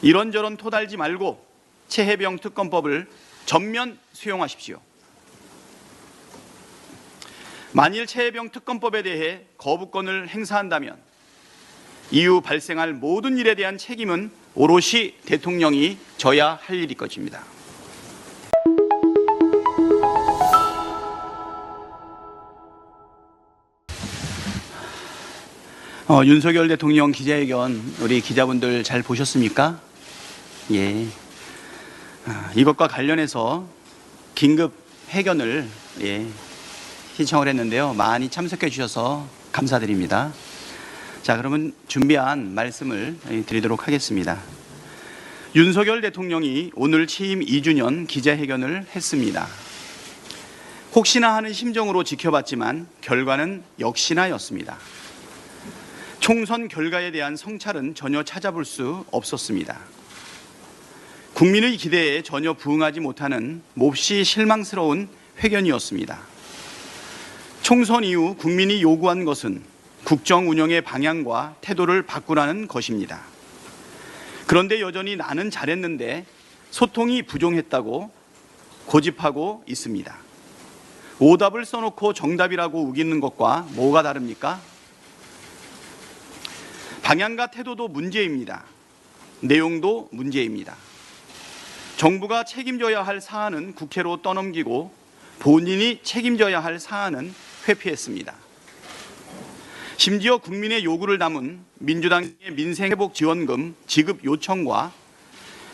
이런저런 토달지 말고 최혜병 특검법을 전면 수용하십시오. 만일 최혜병 특검법에 대해 거부권을 행사한다면 이후 발생할 모든 일에 대한 책임은 오롯이 대통령이 져야 할 일일 것입니다. 윤석열 대통령 기자회견 우리 기자분들 잘 보셨습니까? 예. 이것과 관련해서 긴급 회견을 신청을 했는데요. 많이 참석해 주셔서 감사드립니다. 자, 그러면 준비한 말씀을 드리도록 하겠습니다. 윤석열 대통령이 오늘 취임 2주년 기자회견을 했습니다. 혹시나 하는 심정으로 지켜봤지만 결과는 역시나였습니다. 총선 결과에 대한 성찰은 전혀 찾아볼 수 없었습니다. 국민의 기대에 전혀 부응하지 못하는 몹시 실망스러운 회견이었습니다. 총선 이후 국민이 요구한 것은 국정 운영의 방향과 태도를 바꾸라는 것입니다. 그런데 여전히 나는 잘했는데 소통이 부족했다고 고집하고 있습니다. 오답을 써놓고 정답이라고 우기는 것과 뭐가 다릅니까? 방향과 태도도 문제입니다. 내용도 문제입니다. 정부가 책임져야 할 사안은 국회로 떠넘기고 본인이 책임져야 할 사안은 회피했습니다. 심지어 국민의 요구를 담은 민주당의 민생회복지원금 지급 요청과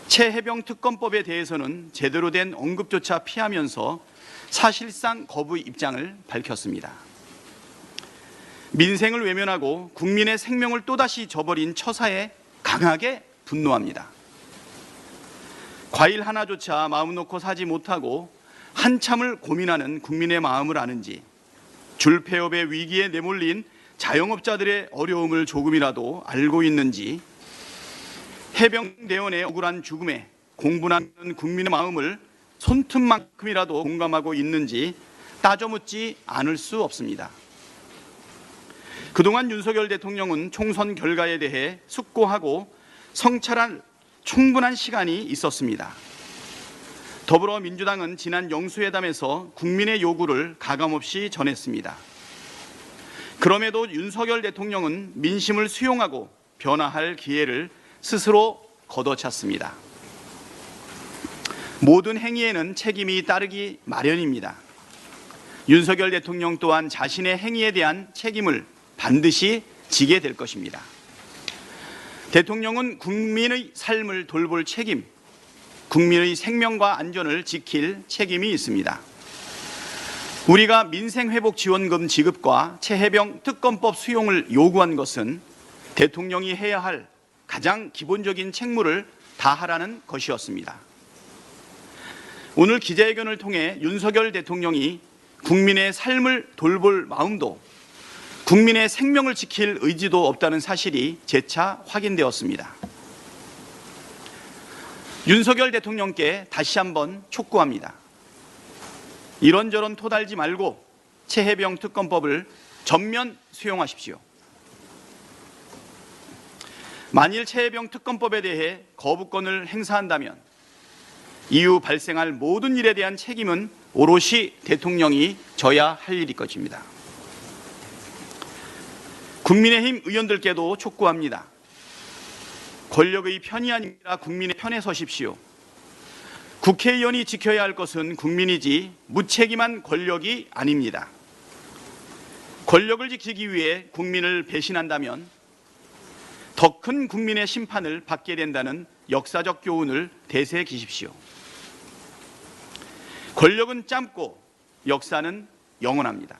최혜병 특검법에 대해서는 제대로 된 언급조차 피하면서 사실상 거부의 입장을 밝혔습니다. 민생을 외면하고 국민의 생명을 또다시 저버린 처사에 강하게 분노합니다. 과일 하나조차 마음 놓고 사지 못하고 한참을 고민하는 국민의 마음을 아는지, 줄폐업의 위기에 내몰린 자영업자들의 어려움을 조금이라도 알고 있는지, 해병대원의 억울한 죽음에 공분하는 국민의 마음을 손틈만큼이라도 공감하고 있는지 따져 묻지 않을 수 없습니다. 그동안 윤석열 대통령은 총선 결과에 대해 숙고하고 성찰할 충분한 시간이 있었습니다. 더불어민주당은 지난 영수회담에서 국민의 요구를 가감없이 전했습니다. 그럼에도 윤석열 대통령은 민심을 수용하고 변화할 기회를 스스로 걷어찼습니다. 모든 행위에는 책임이 따르기 마련입니다. 윤석열 대통령 또한 자신의 행위에 대한 책임을 반드시 지게 될 것입니다. 대통령은 국민의 삶을 돌볼 책임, 국민의 생명과 안전을 지킬 책임이 있습니다. 우리가 민생회복지원금 지급과 최혜병 특검법 수용을 요구한 것은 대통령이 해야 할 가장 기본적인 책무를 다하라는 것이었습니다. 오늘 기자회견을 통해 윤석열 대통령이 국민의 삶을 돌볼 마음도 국민의 생명을 지킬 의지도 없다는 사실이 재차 확인되었습니다. 윤석열 대통령께 다시 한번 촉구합니다. 이런저런 토달지 말고 최혜병 특검법을 전면 수용하십시오. 만일 최혜병 특검법에 대해 거부권을 행사한다면 이후 발생할 모든 일에 대한 책임은 오롯이 대통령이 져야 할 일일 것입니다. 국민의힘 의원들께도 촉구합니다. 권력의 편이 아니라 국민의 편에 서십시오. 국회의원이 지켜야 할 것은 국민이지 무책임한 권력이 아닙니다. 권력을 지키기 위해 국민을 배신한다면 더 큰 국민의 심판을 받게 된다는 역사적 교훈을 되새기십시오. 권력은 짧고 역사는 영원합니다.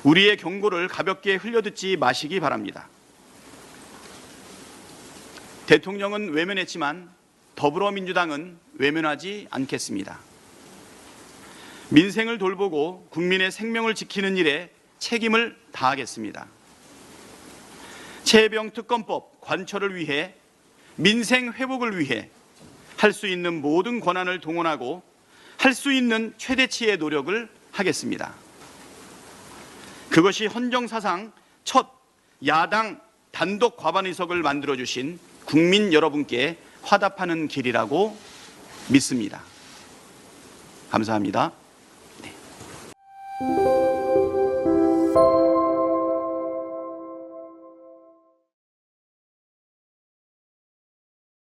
우리의 경고를 가볍게 흘려듣지 마시기 바랍니다. 대통령은 외면했지만 더불어민주당은 외면하지 않겠습니다. 민생을 돌보고 국민의 생명을 지키는 일에 책임을 다하겠습니다. 최혜병 특검법 관철을 위해 민생 회복을 위해 할 수 있는 모든 권한을 동원하고 할 수 있는 최대치의 노력을 하겠습니다. 그것이 헌정사상 첫 야당 단독 과반 의석을 만들어주신 국민 여러분께 화답하는 길이라고 믿습니다. 감사합니다.